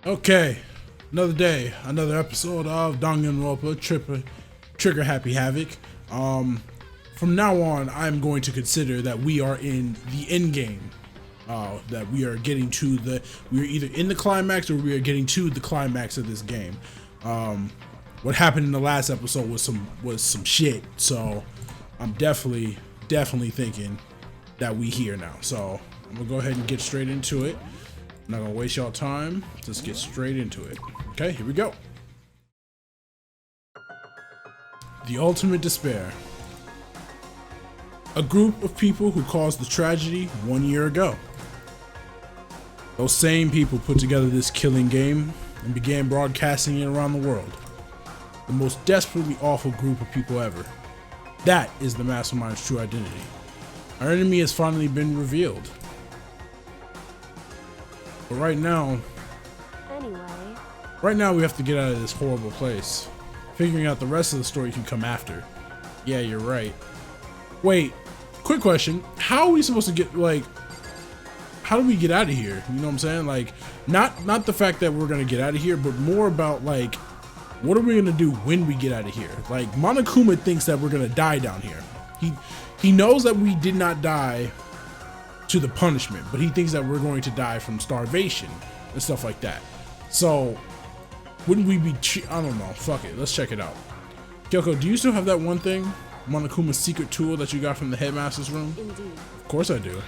Okay, another day, another episode of Danganronpa Trigger Happy Havoc. From now on, I'm going to consider that we are in the end game. That we are getting to we are either in the climax or we are getting to the climax of this game. What happened in the last episode was some shit. So I'm definitely thinking that we here now. So I'm gonna go ahead and get straight into it. I'm not gonna waste y'all time. Let's get straight into it. Okay, here we go. The ultimate despair. A group of people who caused the tragedy 1 year ago. Those same people put together this killing game and began broadcasting it around the world. The most desperately awful group of people ever. That is the mastermind's true identity. Our enemy has finally been revealed. But right now we have to get out of this horrible place. Figuring out the rest of the story can come after. Yeah, you're right. Wait, quick question. How are we supposed to get, how do we get out of here? You know what I'm saying? Like, not the fact that we're gonna get out of here, but more about, like, what are we gonna do when we get out of here? Like, Monokuma thinks that we're gonna die down here. He knows that we did not die to the punishment, but he thinks that we're going to die from starvation and stuff like that. So wouldn't we be I don't know, fuck it, let's check it out. Kyoko, do you still have that one thing, Monokuma's secret tool that you got from the headmaster's room? Indeed. Of course I do.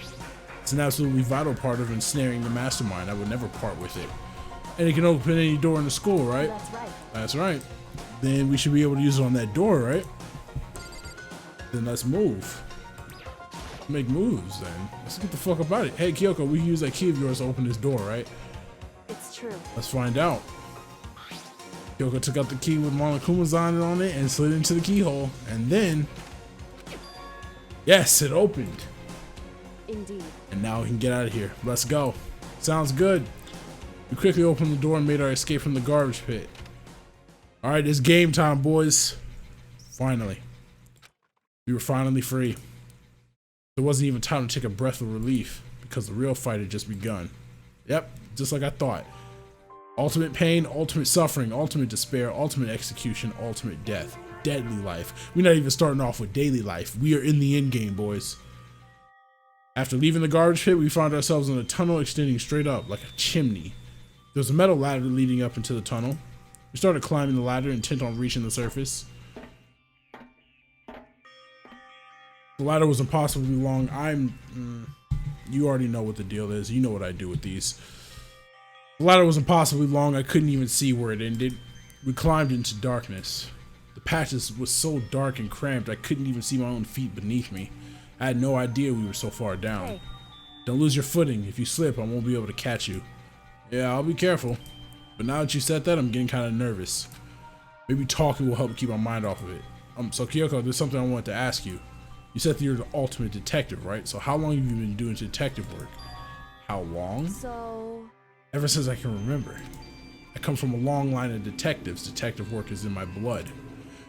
It's an absolutely vital part of ensnaring the mastermind. I would never part with it. And it can open any door in the school, right? That's right. That's right. Then we should be able to use it on that door, right? Then let's move. Make moves then. Let's get the fuck about it. Hey Kyoko, we can use that key of yours to open this door, right? It's true. Let's find out. Kyoko took out the key with Monokuma's on it and slid into the keyhole. And then, yes, it opened. Indeed. And now we can get out of here. Let's go. Sounds good. We quickly opened the door and made our escape from the garbage pit. All right, it's game time, boys. Finally. We were finally free. There wasn't even time to take a breath of relief because the real fight had just begun. Yep, just like I thought. Ultimate pain, ultimate suffering, ultimate despair, ultimate execution, ultimate death. Deadly life. We're not even starting off with daily life. We are in the end game, boys. After leaving the garbage pit, we found ourselves in a tunnel extending straight up like a chimney. There was a metal ladder leading up into the tunnel. We started climbing the ladder, intent on reaching the surface. The ladder was impossibly long. You already know what the deal is. You know what I do with these. The ladder was impossibly long. I couldn't even see where it ended. We climbed into darkness. The patches was so dark and cramped, I couldn't even see my own feet beneath me. I had no idea we were so far down. Hey. Don't lose your footing. If you slip, I won't be able to catch you. Yeah, I'll be careful. But now that you said that, I'm getting kind of nervous. Maybe talking will help keep my mind off of it. So Kyoko, there's something I wanted to ask you. You said that you're the ultimate detective, right? So how long have you been doing detective work? How long? So... Ever since I can remember. I come from a long line of detectives. Detective work is in my blood.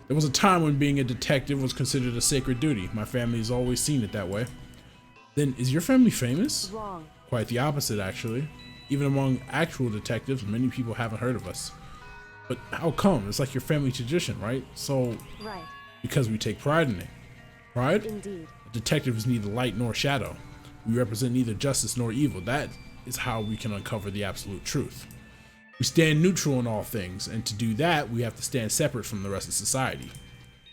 There was a time when being a detective was considered a sacred duty. My family has always seen it that way. Then, is your family famous? Wrong. Quite the opposite, actually. Even among actual detectives, many people haven't heard of us. But how come? It's like your family tradition, right? So, Right. because we take pride in it. Pride? Indeed. A detective is neither light nor shadow. We represent neither justice nor evil. That is how we can uncover the absolute truth. We stand neutral in all things, and to do that, we have to stand separate from the rest of society.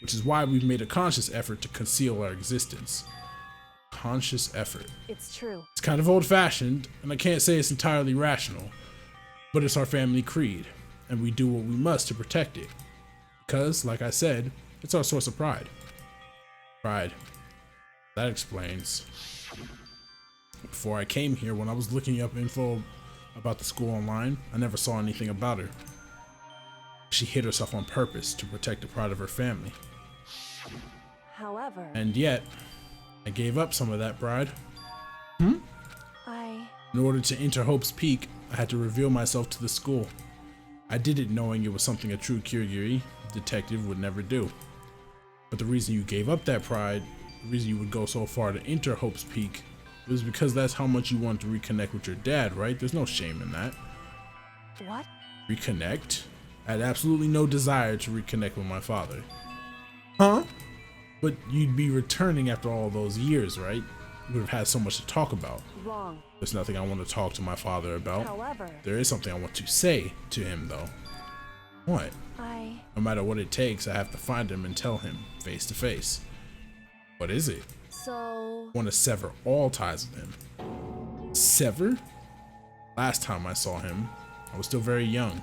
Which is why we've made a conscious effort to conceal our existence. Conscious effort. It's true. It's kind of old-fashioned, and I can't say it's entirely rational, but it's our family creed, and we do what we must to protect it. Because, like I said, it's our source of pride. Pride. That explains. Before I came here, when I was looking up info about the school online, I never saw anything about her. She hid herself on purpose to protect the pride of her family. However... And yet, I gave up some of that pride. In order to enter Hope's Peak, I had to reveal myself to the school. I did it knowing it was something a true Kirigiri detective would never do. But the reason you gave up that pride, the reason you would go so far to enter Hope's Peak, it was because that's how much you wanted to reconnect with your dad, right? There's no shame in that. What? Reconnect? I had absolutely no desire to reconnect with my father. Huh? But you'd be returning after all those years, right? We would have had so much to talk about. Wrong. There's nothing I want to talk to my father about. However, There is something I want to say to him, though. What? No matter what it takes, I have to find him and tell him, face to face. What is it? So... I want to sever all ties with him. Sever? Last time I saw him, I was still very young.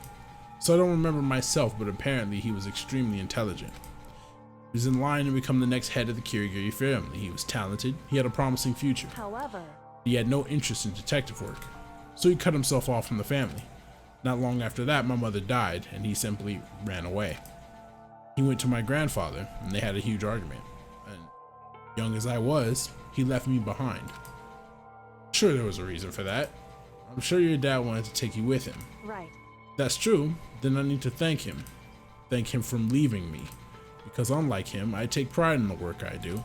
So I don't remember myself, but apparently he was extremely intelligent. He was in line to become the next head of the Kirigiri family. He was talented, he had a promising future. However, he had no interest in detective work, so he cut himself off from the family. Not long after that, my mother died, and he simply ran away. He went to my grandfather, and they had a huge argument. And young as I was, he left me behind. Sure, there was a reason for that. I'm sure your dad wanted to take you with him. right. If that's true, then I need to thank him. Thank him for leaving me. Because unlike him, I take pride in the work I do.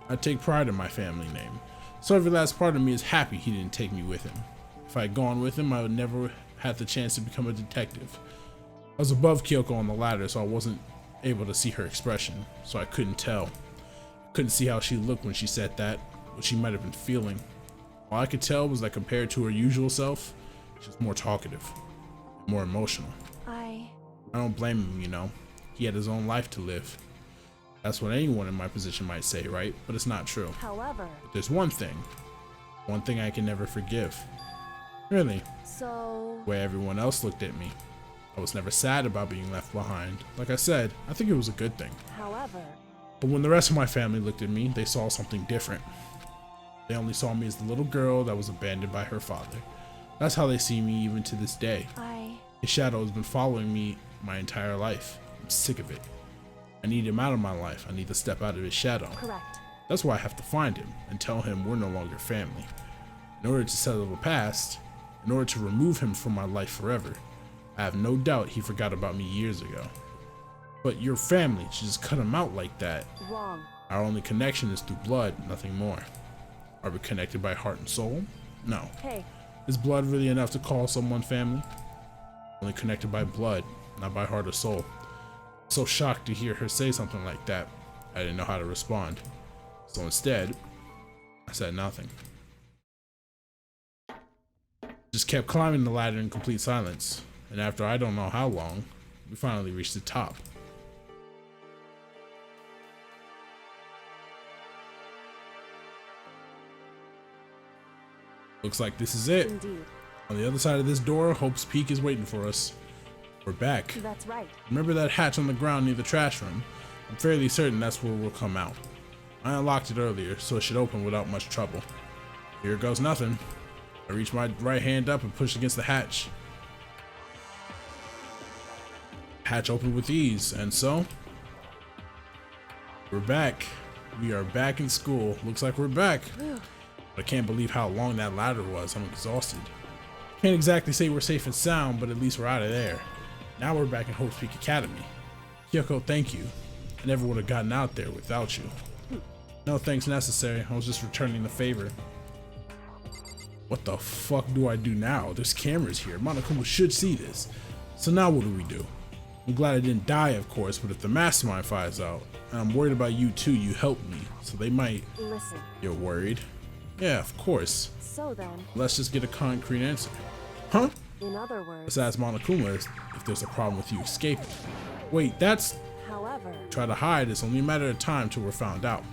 I take pride in my family name. So every last part of me is happy he didn't take me with him. If I had gone with him, I would never had the chance to become a detective. I was above Kyoko on the ladder, so I wasn't able to see her expression, so I couldn't tell. I couldn't see how she looked when she said that, what she might have been feeling. All I could tell was that compared to her usual self, she was more talkative, more emotional. I don't blame him, you know. He had his own life to live. That's what anyone in my position might say, right? But it's not true. However, But there's one thing I can never forgive. Really, so... the way everyone else looked at me. I was never sad about being left behind. Like I said, I think it was a good thing. However, But when the rest of my family looked at me, they saw something different. They only saw me as the little girl that was abandoned by her father. That's how they see me even to this day. His shadow has been following me my entire life. I'm sick of it. I need him out of my life. I need to step out of his shadow. correct. That's why I have to find him and tell him we're no longer family. In order to settle the past, in order to remove him from my life forever, I have no doubt he forgot about me years ago. But your family should just cut him out like that. Wrong. Our only connection is through blood, nothing more. Are we connected by heart and soul? No. Hey, Is blood really enough to call someone family? Only connected by blood, not by heart or soul. So shocked to hear her say something like that, I didn't know how to respond. So instead, I said nothing. Just kept climbing the ladder in complete silence, and after I don't know how long, we finally reached the top. Looks like this is it. indeed. On the other side of this door, Hope's Peak is waiting for us. We're back. That's right. Remember that hatch on the ground near the trash room? I'm fairly certain that's where we'll come out. I unlocked it earlier, so it should open without much trouble. Here goes nothing. I reach my right hand up and push against the hatch. Hatch opened with ease, and so we're back. We are back in school. Looks like we're back. I can't believe how long that ladder was. I'm exhausted. Can't exactly say we're safe and sound, but at least we're out of there. Now we're back in Hope's Peak Academy. Kyoko, thank you. I never would have gotten out there without you. No thanks necessary. I was just returning the favor. What the fuck do I do now? There's cameras here. Monokuma should see this. So now what do? I'm glad I didn't die, of course, but if the mastermind finds out, and I'm worried about you too, you helped me, so they might... Listen. You're worried? Yeah, of course. So then, Let's just get a concrete answer. Huh? in other words, Let's ask Monokuma if there's a problem with you escaping. Wait, that's... however, Try to hide. It's only a matter of time till we're found out.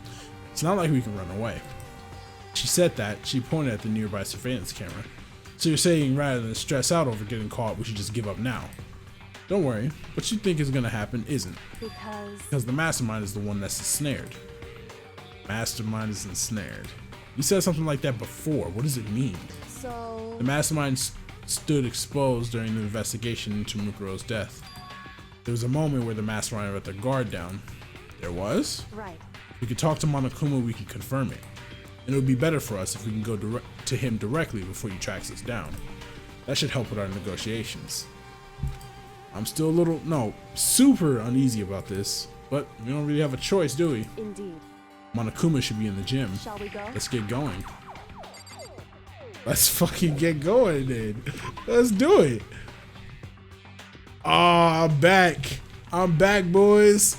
It's not like we can run away. She said that. She pointed at the nearby surveillance camera. So you're saying rather than stress out over getting caught, we should just give up now. Don't worry. What you think is going to happen isn't. Because the mastermind is the one that's ensnared. Mastermind is ensnared. You said something like that before. What does it mean? so... The mastermind stood exposed during the investigation into Mukuro's death. There was a moment where the mastermind let their guard down. There was? Right. We could talk to Monokuma, we can confirm it. And it would be better for us if we can go to him directly before he tracks us down. That should help with our negotiations. I'm still a little, no, super uneasy about this, but we don't really have a choice, do we? Indeed. Monokuma should be in the gym. Shall we go? Let's get going. Let's fucking get going, then. Let's do it. Oh, I'm back. I'm back, boys.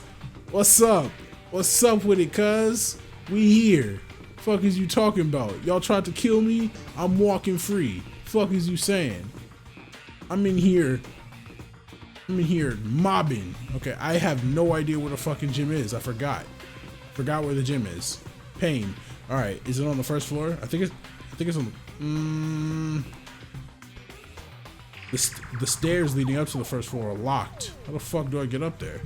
What's up? What's up with it, cuz? We here. Fuck is you talking about? Y'all tried to kill me? I'm walking free. Fuck is you saying? I'm in here mobbing. Okay, I have no idea where the fucking gym is. I forgot where the gym is. Pain. All right, is it on the first floor? I think it's on the stairs leading up to the first floor are locked. How the fuck do I get up there?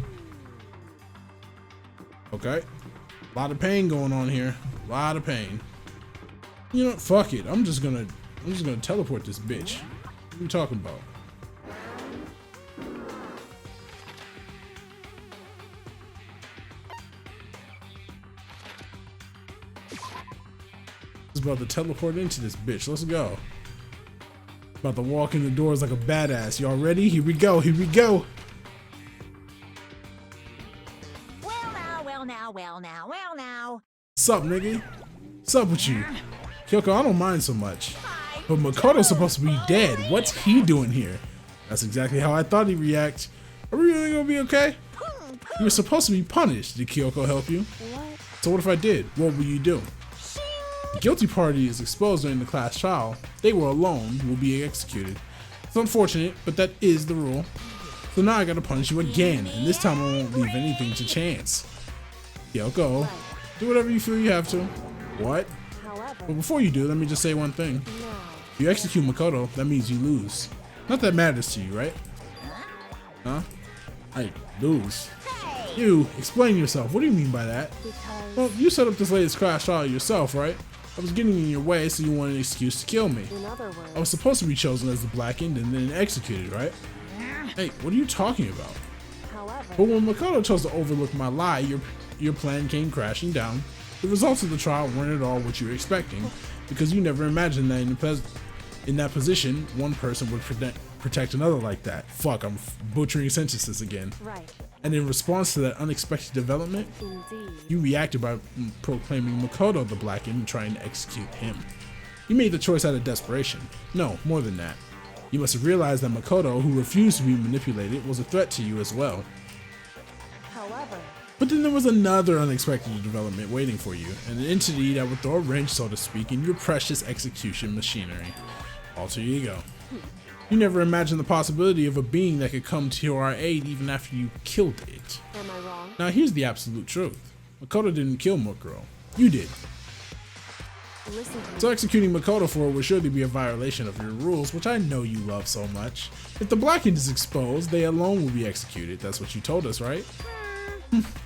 Okay. A lot of pain going on here. A lot of pain. You know what? Fuck it. I'm just gonna teleport this bitch. What are you talking about? About to teleport into this bitch. Let's go. About to walk in the doors like a badass. Y'all ready? Here we go. Here we go. Well now. Sup, nigga? Sup with you? Kyoko, I don't mind so much. But Makoto's supposed to be dead. What's he doing here? That's exactly how I thought he'd react. Are we really gonna be okay? You were supposed to be punished. Did Kyoko help you? What? So what if I did? What will you do? The guilty party is exposed during the class trial. They were alone, will be executed. It's unfortunate, but that is the rule. So now I gotta punish you again, and this time I won't leave anything to chance. Kyoko, do whatever you feel you have to. What? However, But before you do, let me just say one thing. no. If you execute Makoto, that means you lose. Not that matters to you, right? Huh? I lose. You, explain yourself. What do you mean by that? Because Well, you set up this latest class trial yourself, right? I was getting in your way, so you wanted an excuse to kill me. in other words, I was supposed to be chosen as the blackened and then executed, right? Hey, what are you talking about? however, But when Makoto chose to overlook my lie, your plan came crashing down. The results of the trial weren't at all what you were expecting, because you never imagined that in that position, one person would protect another like that. Fuck, I'm butchering sentences again. right, And in response to that unexpected development, indeed. you reacted by proclaiming Makoto the blackened and trying to execute him. You made the choice out of desperation. No, more than that. You must have realized that Makoto, who refused to be manipulated, was a threat to you as well. However, But then there was another unexpected development waiting for you, an entity that would throw a wrench, so to speak, in your precious execution machinery. Alter ego. You never imagined the possibility of a being that could come to our aid even after you killed it. am I wrong? Now here's the absolute truth. Makoto didn't kill Mukuro. You did. Listen to me. So executing Makoto for it would surely be a violation of your rules, which I know you love so much. If the blackened is exposed, they alone will be executed. That's what you told us, right?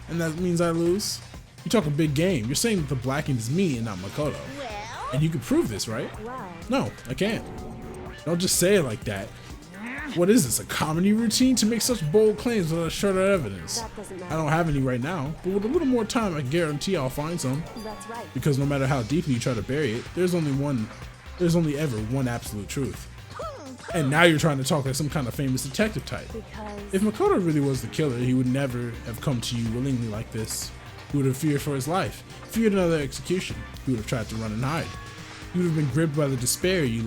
And that means I lose? You talk a big game. You're saying that the blackened is me and not Makoto. Well, And you can prove this, right? Well, No, I can't. Don't just say it like that. What is this, a comedy routine to make such bold claims without a shred of evidence? that doesn't I matter. don't have any right now, but with a little more time, I guarantee I'll find some. That's right. Because no matter how deeply you try to bury it, there's only ever one absolute truth. And now you're trying to talk like some kind of famous detective type. Because If Makoto really was the killer, he would never have come to you willingly like this. He would have feared for his life, feared another execution. He would have tried to run and hide. You would have been gripped by the despair you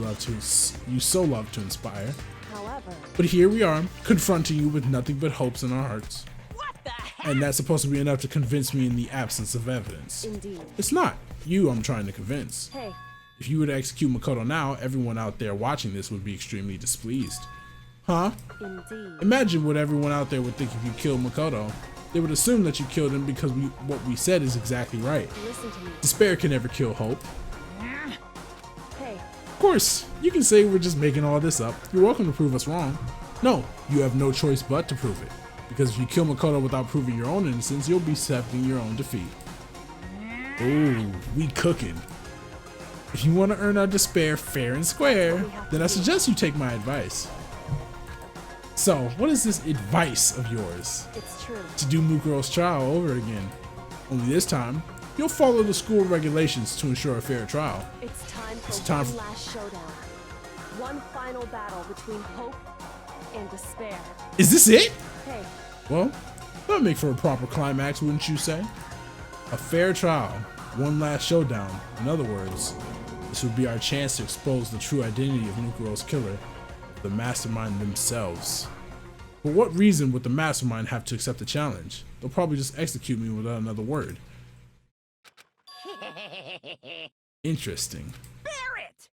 so love to inspire. however, But here we are, confronting you with nothing but hopes in our hearts. what the heck? And that's supposed to be enough to convince me in the absence of evidence. indeed. It's not. You I'm trying to convince. Hey, If you were to execute Makoto now, everyone out there watching this would be extremely displeased. Huh? indeed. Imagine what everyone out there would think if you killed Makoto. They would assume that you killed him because what we said is exactly right. Listen to me. Despair can never kill hope. Hey, Of course, you can say we're just making all this up. You're welcome to prove us wrong. No, you have no choice but to prove it. Because if you kill Makoto without proving your own innocence, you'll be accepting your own defeat. Ooh, we cooking. If you want to earn our despair fair and square, then I suggest you take my advice. So, what is this advice of yours? it's true. To do Mukuro's trial over again. Only this time, you'll follow the school regulations to ensure a fair trial. It's time for It's time one for- last showdown. One final battle between hope and despair. Is this it? Hey, Well, that would make for a proper climax, wouldn't you say? A fair trial, one last showdown. In other words, this would be our chance to expose the true identity of Nukuro's killer, the mastermind themselves. For what reason would the mastermind have to accept the challenge? They'll probably just execute me without another word. Interesting. Barrett!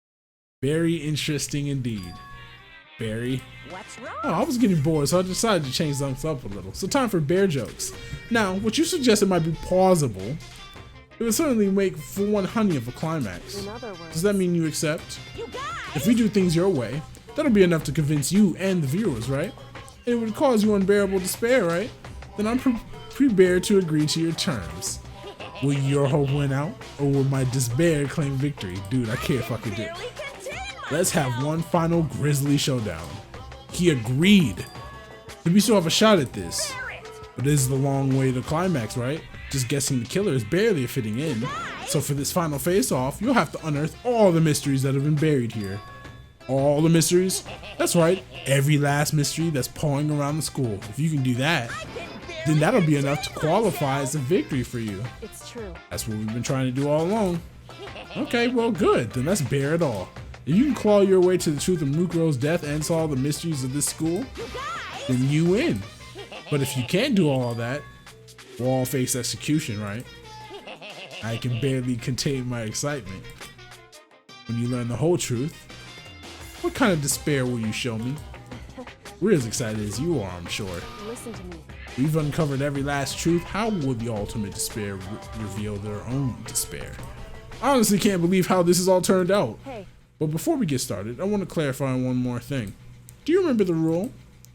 Very interesting indeed. Barry. What's wrong? Oh, I was getting bored, so I decided to change things up a little. So time for bear jokes. Now, what you suggested might be plausible. It would certainly make for one honey of a climax. In other words, Does that mean you accept? You guys! If we do things your way, that'll be enough to convince you and the viewers, right? And it would cause you unbearable despair, right? Then I'm prepared to agree to your terms. Will your hope win out, or will my despair claim victory? Dude, I can't fucking do it. Barely contain Let's have myself. one final grisly showdown. He agreed. We still have a shot at this. Barrett! But this is the long way to climax, right? Just guessing the killer is barely fitting in. So for this final face-off, you'll have to unearth all the mysteries that have been buried here. All the mysteries? That's right, every last mystery that's pawing around the school. If you can do that, then that'll be enough to qualify as a victory for you. it's true. That's what we've been trying to do all along. Okay, well good, then let's bear it all. If you can claw your way to the truth of Mukuro's death and solve the mysteries of this school, then you win. But if you can't do all of that, we'll all face execution, right? I can barely contain my excitement. When you learn the whole truth, what kind of despair will you show me? We're as excited as you are, I'm sure. Listen to me. We've uncovered every last truth. How will the ultimate despair reveal their own despair? I honestly can't believe how this has all turned out. Hey, But before we get started, I want to clarify one more thing. Do you remember the rule?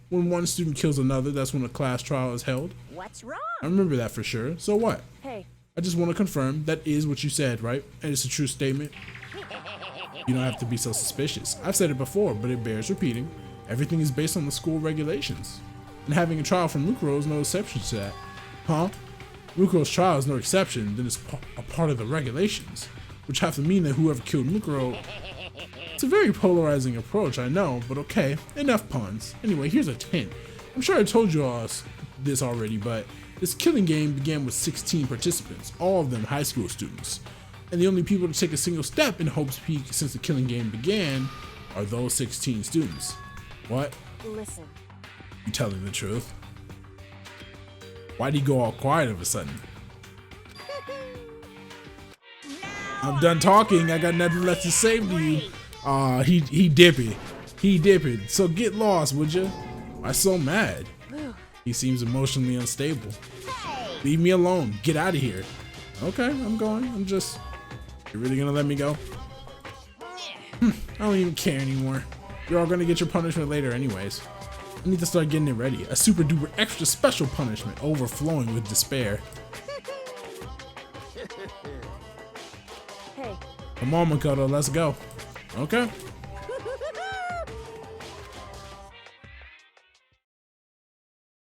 When one student kills another, that's when a class trial is held? What's wrong? I remember that for sure. So what? hey, I just want to confirm that is what you said, right? And it's a true statement. You don't have to be so suspicious. I've said it before, but it bears repeating. Everything is based on the school regulations. And having a trial from Mukuro is no exception to that. Huh? Mukuro's trial is no exception, then it's a part of the regulations. Which have to mean that whoever killed Mukuro... It's a very polarizing approach, I know, but okay, enough puns. Anyway, here's a hint. I'm sure I told you all this already, but this killing game began with 16 participants, all of them high school students. And the only people to take a single step in Hope's Peak since the killing game began are those 16 students. What? listen. You telling the truth? Why'd he go all quiet all of a sudden? I'm done talking, I got nothing left to say to you. He dippy. He dipping. So get lost, would you? Why so mad? He seems emotionally unstable. Leave me alone. Get out of here. Okay, I'm going. You really gonna let me go? I don't even care anymore. You're all gonna get your punishment later anyways. I need to start getting it ready. A super duper extra special punishment overflowing with despair. Hey, Come on, Makoto, let's go. Okay.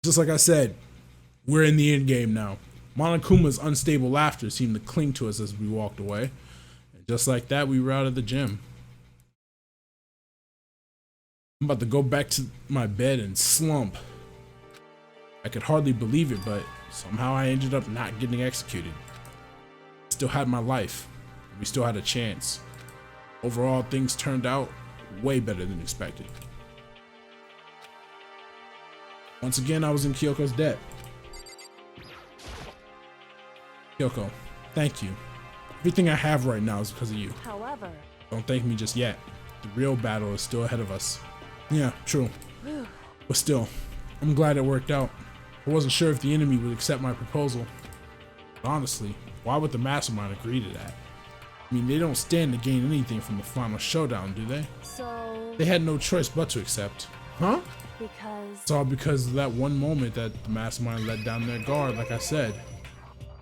Just like I said, we're in the end game now. Monokuma's unstable laughter seemed to cling to us as we walked away. And just like that, we were out of the gym. I'm about to go back to my bed and slump. I could hardly believe it, but somehow I ended up not getting executed. Still had my life. We still had a chance. Overall, things turned out way better than expected. Once again, I was in Kyoko's debt. Kyoko, thank you. Everything I have right now is because of you. however, Don't thank me just yet. The real battle is still ahead of us. Yeah, true. But still, I'm glad it worked out. I wasn't sure if the enemy would accept my proposal. But honestly, why would the mastermind agree to that? I mean, they don't stand to gain anything from the final showdown, do they? so, They had no choice but to accept. Huh? because, It's all because of that one moment that the mastermind let down their guard, like I said.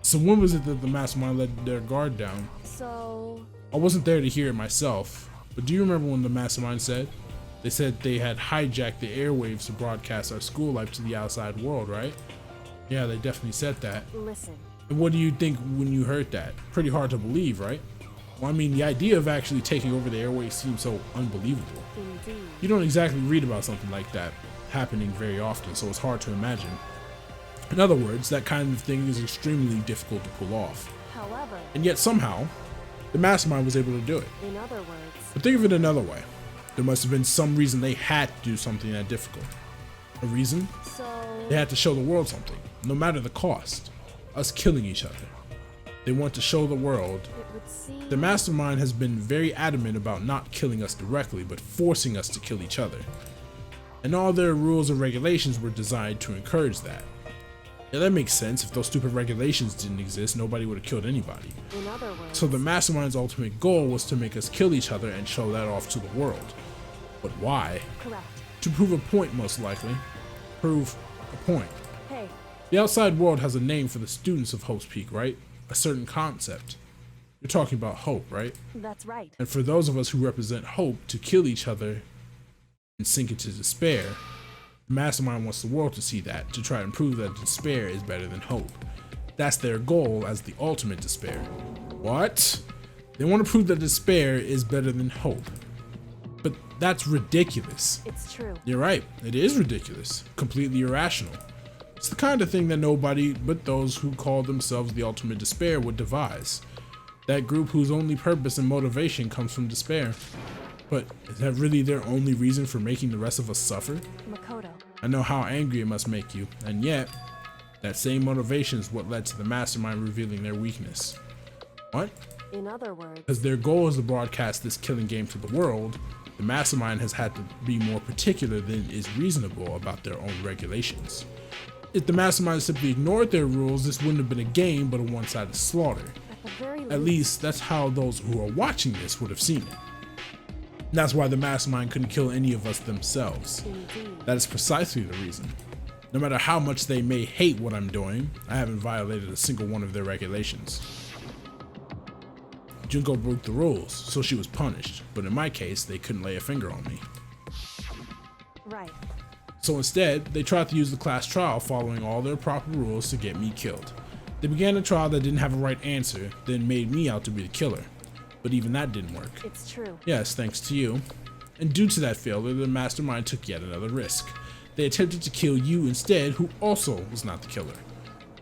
So when was it that the mastermind let their guard down? so, I wasn't there to hear it myself, but do you remember when the mastermind said? They said they had hijacked the airwaves to broadcast our school life to the outside world, right? Yeah, they definitely said that. listen. And what do you think when you heard that? Pretty hard to believe, right? Well, I mean, the idea of actually taking over the airwaves seems so unbelievable. Indeed. You don't exactly read about something like that happening very often, so it's hard to imagine. In other words, that kind of thing is extremely difficult to pull off. However, And yet somehow, the mastermind was able to do it. in other words, But think of it another way. There must have been some reason they had to do something that difficult. A reason? So, They had to show the world something, no matter the cost. Us killing each other. They want to show the world. it would seem. The mastermind has been very adamant about not killing us directly, but forcing us to kill each other. And all their rules and regulations were designed to encourage that. Yeah, that makes sense. If those stupid regulations didn't exist, nobody would have killed anybody. In other words, So the mastermind's ultimate goal was to make us kill each other and show that off to the world. But why? correct. To prove a point, most likely. Prove a point. Hey, The outside world has a name for the students of Hope's Peak, right? A certain concept. You're talking about hope, right? that's right. And for those of us who represent hope, to kill each other and sink into despair, the mastermind wants the world to see that, to try and prove that despair is better than hope. That's their goal as the ultimate despair. What? They want to prove that despair is better than hope. But that's ridiculous. It's true. You're right, it is ridiculous, completely irrational. It's the kind of thing that nobody but those who call themselves the ultimate despair would devise. That group whose only purpose and motivation comes from despair. But is that really their only reason for making the rest of us suffer? Makoto. I know how angry it must make you, and yet, that same motivation is what led to the mastermind revealing their weakness. What? In other words, As their goal is to broadcast this killing game to the world, the mastermind has had to be more particular than is reasonable about their own regulations. If the mastermind simply ignored their rules, this wouldn't have been a game but a one-sided slaughter. at the very At least, least that's how those who are watching this would have seen it. And that's why the mastermind couldn't kill any of us themselves. indeed. That is precisely the reason. No matter how much they may hate what I'm doing, I haven't violated a single one of their regulations. Junko broke the rules, so she was punished, but in my case, they couldn't lay a finger on me. Right. So instead, they tried to use the class trial following all their proper rules to get me killed. They began a trial that didn't have a right answer, then made me out to be the killer. But even that didn't work. It's true. Yes, thanks to you. And due to that failure, the mastermind took yet another risk. They attempted to kill you instead, who also was not the killer.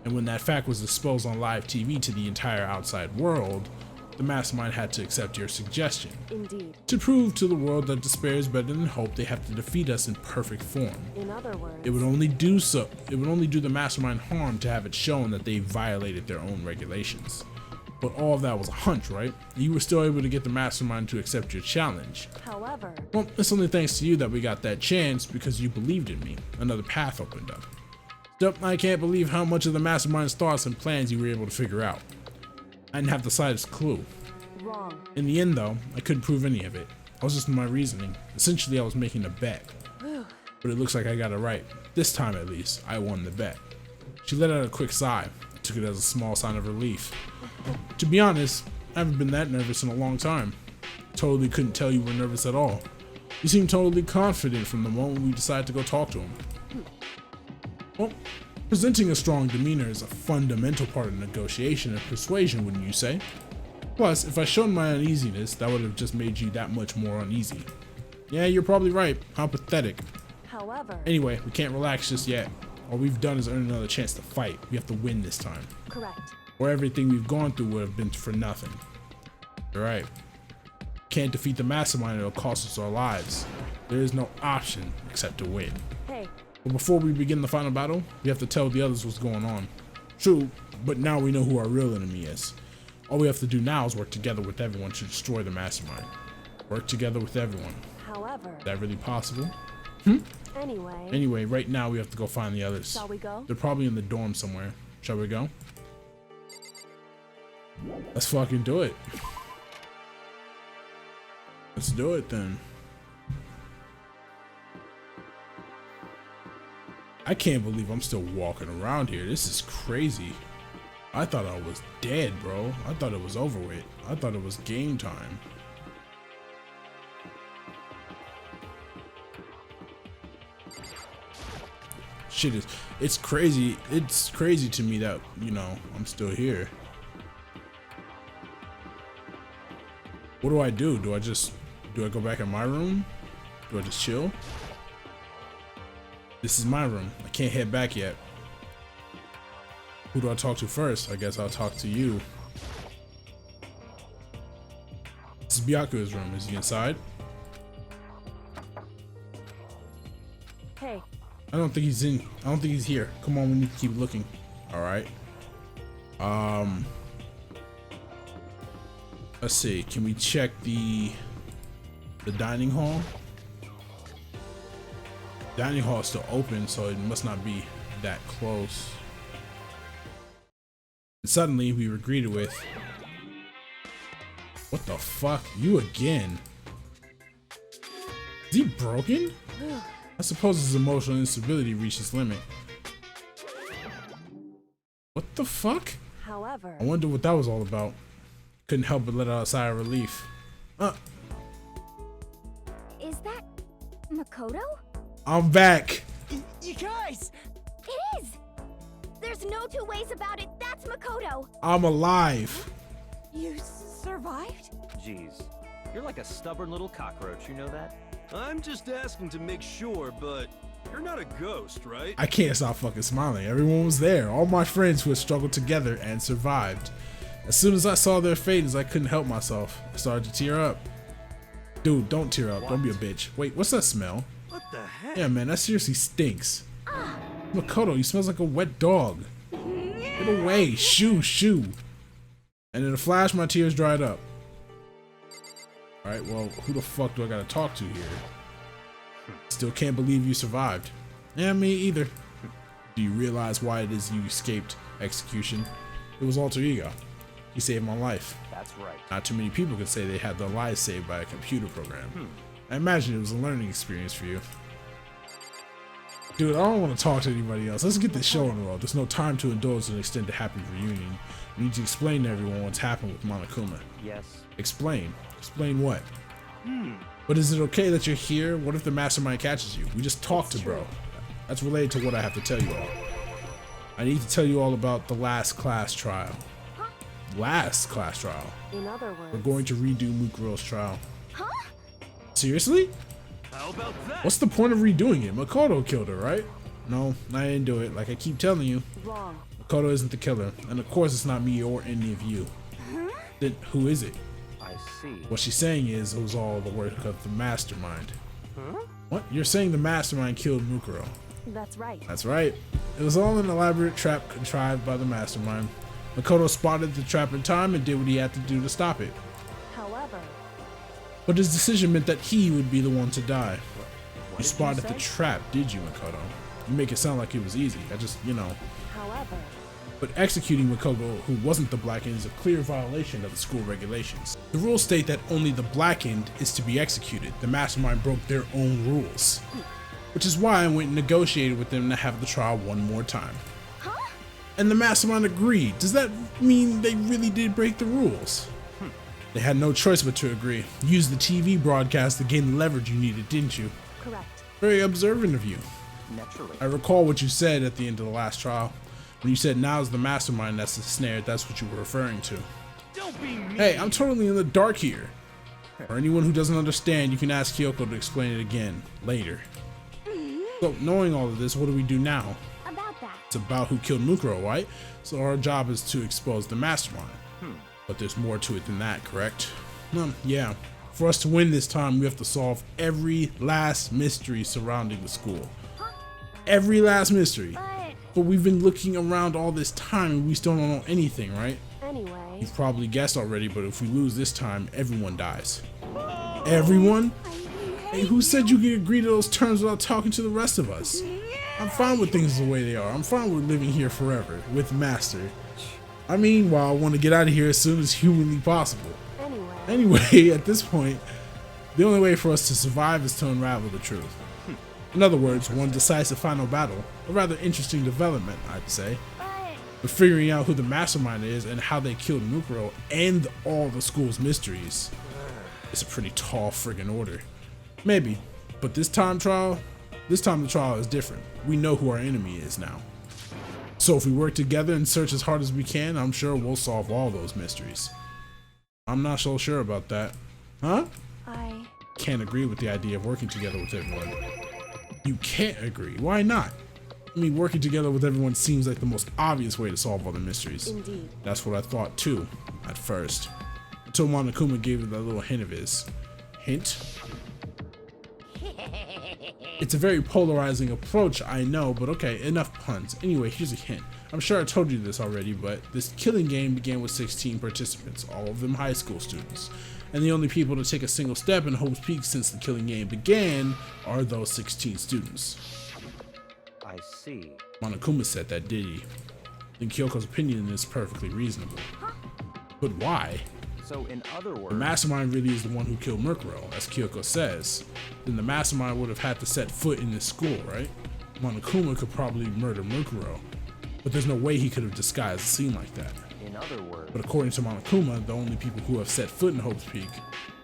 And when that fact was exposed on live TV to the entire outside world, the mastermind had to accept your suggestion. Indeed. To prove to the world that despair is better than hope, they have to defeat us in perfect form. In other words, It would only do the mastermind harm to have it shown that they violated their own regulations. But all of that was a hunch, right? You were still able to get the mastermind to accept your challenge. however, Well, it's only thanks to you that we got that chance because you believed in me. Another path opened up. Still, I can't believe how much of the mastermind's thoughts and plans you were able to figure out. I didn't have the slightest clue. wrong. In the end, though, I couldn't prove any of it. I was just in my reasoning. Essentially, I was making a bet. But it looks like I got it right. This time, at least, I won the bet. She let out a quick sigh. I took it as a small sign of relief. To be honest, I haven't been that nervous in a long time. Totally couldn't tell you were nervous at all. You seemed totally confident from the moment we decided to go talk to him. Well, presenting a strong demeanor is a fundamental part of negotiation and persuasion, wouldn't you say? Plus, if I showed my uneasiness, that would have just made you that much more uneasy. Yeah, you're probably right. How pathetic. However, Anyway, we can't relax just yet. All we've done is earn another chance to fight. We have to win this time. correct. Or everything we've gone through would have been for nothing. You're right. Can't defeat the mastermind, it'll cost us our lives. There is no option except to win. Hey, But before we begin the final battle, we have to tell the others what's going on. True, but now we know who our real enemy is. All we have to do now is work together with everyone to destroy the mastermind. Work together with everyone. however, Is that really possible? anyway, Anyway, right now we have to go find the others. shall we go? They're probably in the dorm somewhere. Shall we go? Let's fucking do it. Let's do it then. I can't believe I'm still walking around here. This is crazy. I thought I was dead, bro. I thought it was over with. I thought it was game time. Shit is, it's crazy. It's crazy to me that, you know, I'm still here. What do I do? Do I go back in my room? Do I just chill? This is my room. I can't head back yet. Who do I talk to first? I guess I'll talk to you. This is Byaku's room. Is he inside? Hey, I don't think he's in. I don't think he's here. Come on, we need to keep looking. All right. Let's see. Can we check the dining hall? Dining hall is still open, so it must not be that close. And suddenly we were greeted with, what the fuck? You again? Is he broken? I suppose his emotional instability reached its limit. What the fuck? However, I wonder what that was all about. Couldn't help but let out a sigh of relief. Is that Makoto? I'm back. You guys! It is! There's no two ways about it. That's Makoto. I'm alive. You survived? Jeez, you're like a stubborn little cockroach, you know that? I'm just asking to make sure, but you're not a ghost, right? I can't stop fucking smiling. Everyone was there. All my friends who had struggled together and survived. As soon as I saw their faces, I couldn't help myself. I started to tear up. Dude, don't tear up. Don't be a bitch. Wait, what's that smell? What the heck? Yeah, man, that seriously stinks. Makoto, you smells like a wet dog. Get away. Shoo, shoo. And in a flash, my tears dried up. Alright, well, who the fuck do I gotta talk to here? Still can't believe you survived. Yeah, me either. Do you realize why it is you escaped execution? It was alter ego. He saved my life. That's right. Not too many people could say they had their lives saved by a computer program. I imagine it was a learning experience for you. Dude, I don't want to talk to anybody else. Let's get this show on the road. There's no time to indulge in an extended happy reunion. We need to explain to everyone what's happened with Monokuma. Yes. Explain. Explain what? But is it okay that you're here? What if the mastermind catches you? We just talked to bro. That's related to what I have to tell you all. I need to tell you all about the last class trial. Last class trial. in other words, We're going to redo Mukuro's trial. Huh? Seriously? How about that? What's the point of redoing it? Makoto killed her, right? No, I didn't do it. Like I keep telling you, wrong. Makoto isn't the killer. And of course it's not me or any of you. Then who is it? I see. What she's saying is it was all the work of the mastermind. What? You're saying the mastermind killed Mukuro? That's right. That's right. It was all an elaborate trap contrived by the mastermind. Makoto spotted the trap in time and did what he had to do to stop it. However, But his decision meant that he would be the one to die. You did spotted you the say? trap, did you, Makoto? You make it sound like it was easy. I just, however, But executing Makoto, who wasn't the Blackened, is a clear violation of the school regulations. The rules state that only the Blackened is to be executed. The mastermind broke their own rules. Which is why I went and negotiated with them to have the trial one more time. Huh? And the mastermind agreed. Does that mean they really did break the rules? They had no choice but to agree. You used the TV broadcast to gain the leverage you needed, didn't you? correct. Very observant of you. Naturally. I recall what you said at the end of the last trial. When you said now's the mastermind that's ensnared, that's what you were referring to. Don't be mean. Hey, I'm totally in the dark here. For anyone who doesn't understand, you can ask Kyoko to explain it again, later. So, knowing all of this, what do we do now? About that. It's about who killed Mukuro, right? So our job is to expose the mastermind. But there's more to it than that, correct? Yeah. For us to win this time, we have to solve every last mystery surrounding the school. Every last mystery. But But we've been looking around all this time and we still don't know anything, right? Anyway, You've probably guessed already, but if we lose this time, everyone dies. Everyone? Hey, who said you could agree to those terms without talking to the rest of us? I'm fine with things the way they are. I'm fine with living here forever, with Master. I mean, while I want to get out of here as soon as humanly possible. Anyway, at this point, the only way for us to survive is to unravel the truth. In other words, one decisive final battle. A rather interesting development, I'd say. But figuring out who the mastermind is and how they killed Mukuro and all the school's mysteries is a pretty tall friggin' order. Maybe, but this time the trial is different. We know who our enemy is now. So if we work together and search as hard as we can, I'm sure we'll solve all those mysteries. I'm not so sure about that. Huh? I Can't agree with the idea of working together with everyone. You can't agree. Why not? I mean, working together with everyone seems like the most obvious way to solve all the mysteries. indeed. That's what I thought too, at first. Until Monokuma gave it that little hint of his. Hint? It's a very polarizing approach, I know, but okay, enough puns. Anyway, here's a hint. I'm sure I told you this already, but this killing game began with 16 participants, all of them high school students. And the only people to take a single step in Hope's Peak since the killing game began are those 16 students. I see. Monokuma said that, did he? Then Kyoko's opinion is perfectly reasonable. But why? So in other words, The mastermind really is the one who killed Murkrow, as Kyoko says. Then the mastermind would have had to set foot in this school, right? Monokuma could probably murder Murkrow, but there's no way he could have disguised a scene like that. in other words, But according to Monokuma, the only people who have set foot in Hope's Peak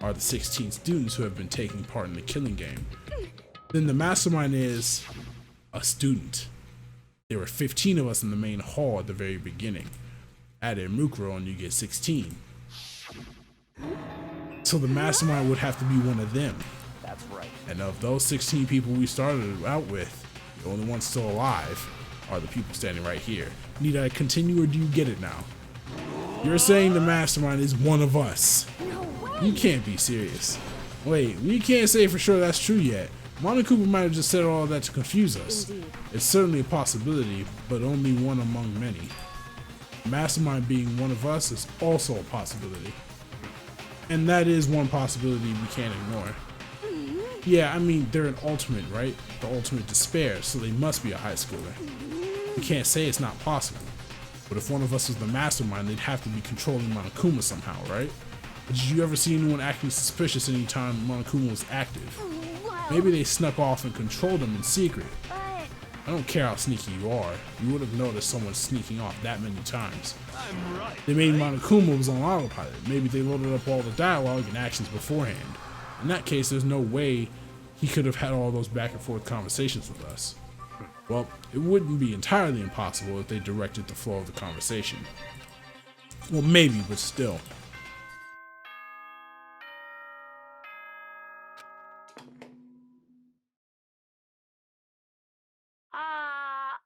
are the 16 students who have been taking part in the killing game. Then the mastermind is a student. There were 15 of us in the main hall at the very beginning. Add in Mukuro and you get 16. So the mastermind would have to be one of them. that's right. And of those 16 people we started out with, the only ones still alive are the people standing right here. Need I continue or do you get it now? You're saying the mastermind is one of us. No way! You can't be serious. Wait, we can't say for sure that's true yet. Monokuma might have just said all that to confuse us. Indeed. It's certainly a possibility, but only one among many. Mastermind being one of us is also a possibility. And that is one possibility we can't ignore. Yeah, I mean, they're an ultimate, right? The ultimate despair, so they must be a high schooler. We can't say it's not possible. But if one of us was the mastermind, they'd have to be controlling Monokuma somehow, right? But did you ever see anyone acting suspicious anytime Monokuma was active? Wow. Maybe they snuck off and controlled him in secret. But I don't care how sneaky you are. You would have noticed someone sneaking off that many times. I'm right. They made Monokuma was on autopilot. Maybe they loaded up all the dialogue and actions beforehand. In that case, there's no way he could have had all those back and forth conversations with us. Well, it wouldn't be entirely impossible if they directed the flow of the conversation. Well, maybe, but still.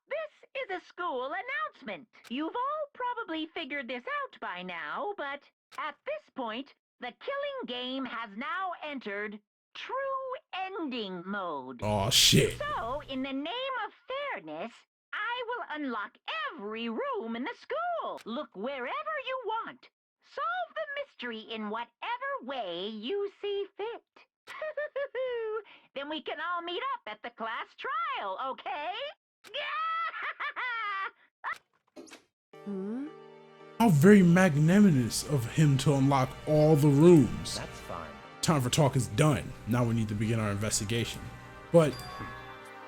This is a school announcement. You've all probably figured this out by now, but at this point, the killing game has now entered true ending mode. Oh shit. So, in the name of fairness, I will unlock every room in the school. Look wherever you want. Solve the mystery in whatever way you see fit. Then we can all meet up at the class trial, okay? Hmm? How very magnanimous of him to unlock all the rooms. That's fine. Time for talk is done. Now we need to begin our investigation. But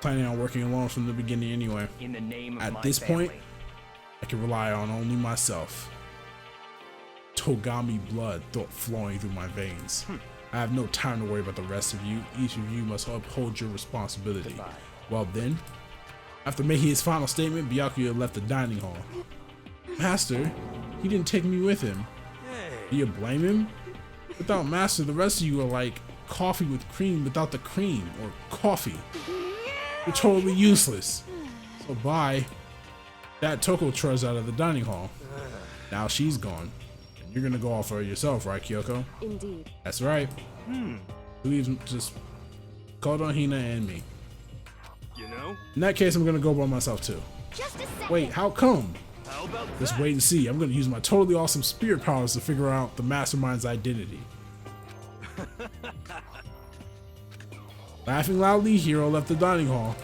planning on working alone from the beginning anyway. In the name of At my this family. point, I can rely on only myself. Togami blood flowing through my veins. I have no time to worry about the rest of you. Each of you must uphold your responsibility. Goodbye. Well then, after making his final statement, Byakuya left the dining hall. Master, he didn't take me with him. Do you blame him? Without Master, the rest of you are like coffee with cream without the cream, or coffee. You're totally useless. So bye. That Toko trudged out of the dining hall. Now she's gone. And you're gonna go off for yourself, right, Kyoko? Indeed. That's right. Leaves just Kodo, Hina, and me. You know? In that case, I'm gonna go by myself too. just a second. Wait, how come? How about Let's that? wait and see. I'm gonna use my totally awesome spirit powers to figure out the mastermind's identity. Laughing loudly, Hiro left the dining hall.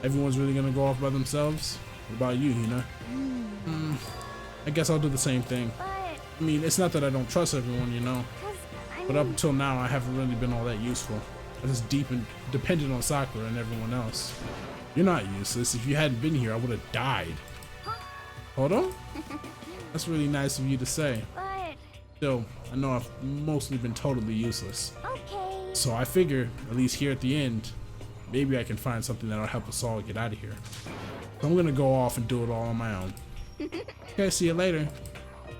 Everyone's really gonna go off by themselves? What about you, Hina? I guess I'll do the same thing. But, I mean, it's not that I don't trust everyone, you know, cause, I but up mean, until now, I haven't really been all that useful. I was deep and dependent on Sakura and everyone else. You're not useless. If you hadn't been here, I would have died. Hold on? That's really nice of you to say. but, Still, I know I've mostly been totally useless. okay. So I figure, at least here at the end, maybe I can find something that'll help us all get out of here. So I'm gonna go off and do it all on my own. Okay, see you later.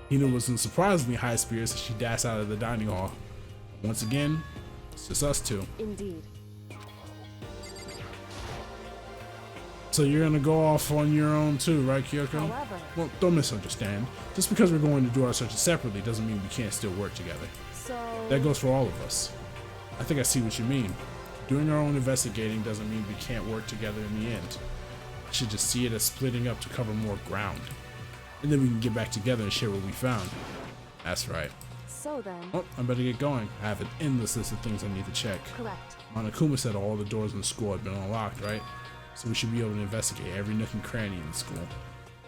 Hina was in surprisingly high spirits as she dashed out of the dining hall. Once again, it's just us two. Indeed. So you're gonna go off on your own too, right, Kyoko? However, Well, don't misunderstand. Just because we're going to do our searches separately doesn't mean we can't still work together. so That goes for all of us. I think I see what you mean. Doing our own investigating doesn't mean we can't work together in the end. I should just see it as splitting up to cover more ground. And then we can get back together and share what we found. That's right. So then, Oh, I better get going. I have an endless list of things I need to check. correct. Monokuma said all the doors in the school had been unlocked, right? So we should be able to investigate every nook and cranny in the school.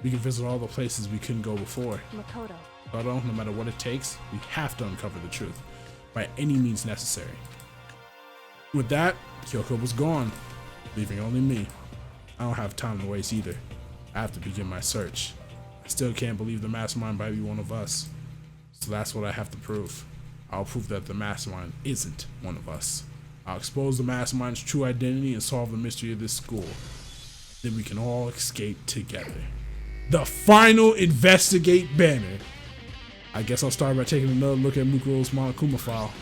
We can visit all the places we couldn't go before. Makoto. But no matter what it takes, we have to uncover the truth by any means necessary. With that, Kyoko was gone, leaving only me. I don't have time to waste either. I have to begin my search. I still can't believe the mastermind might be one of us. So that's what I have to prove. I'll prove that the mastermind isn't one of us. I'll expose the mastermind's true identity and solve the mystery of this school. Then we can all escape together. The final investigate banner. I guess I'll start by taking another look at Mukuro's Monokuma file.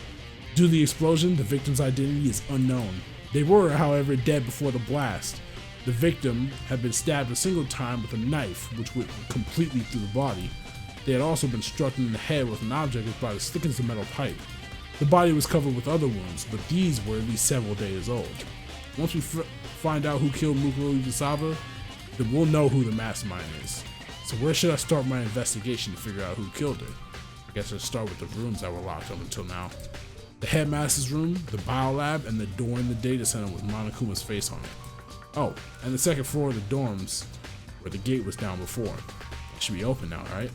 Due to the explosion, the victim's identity is unknown. They were, however, dead before the blast. The victim had been stabbed a single time with a knife, which went completely through the body. They had also been struck in the head with an object about as thick as a metal pipe. The body was covered with other wounds, but these were at least several days old. Once we find out who killed Mukuro Izasawa, then we'll know who the mastermind is. So where should I start my investigation to figure out who killed her? I guess I'll start with the rooms that were locked up until now. The headmaster's room, the biolab, and the door in the data center with Monokuma's face on it. Oh, and the second floor of the dorms, where the gate was down before. It should be open now, right?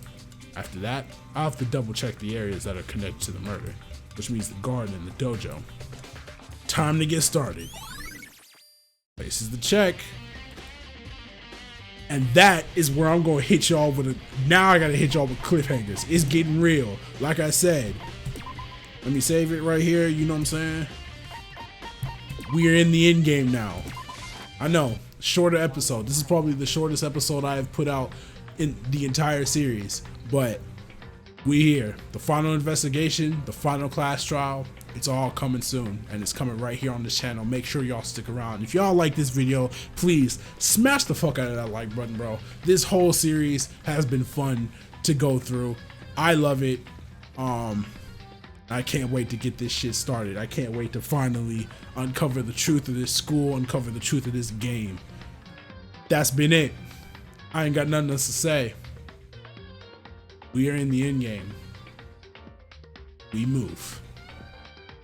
After that, I'll have to double check the areas that are connected to the murder, which means the garden and the dojo. Time to get started. Places to check. And that is where I'm gonna hit y'all with a, now I gotta hit y'all with cliffhangers. It's getting real. Like I said, let me save it right here, you know what I'm saying? We are in the end game now. I know, shorter episode. This is probably the shortest episode I have put out in the entire series, but we here. The final investigation, the final class trial, it's all coming soon, and it's coming right here on this channel. Make sure y'all stick around. If y'all like this video, please smash the fuck out of that like button, bro. This whole series has been fun to go through. I love it. I can't wait to get this shit started. I can't wait to finally uncover the truth of this school, uncover the truth of this game. That's been it. I ain't got nothing else to say. We are in the end game. We move.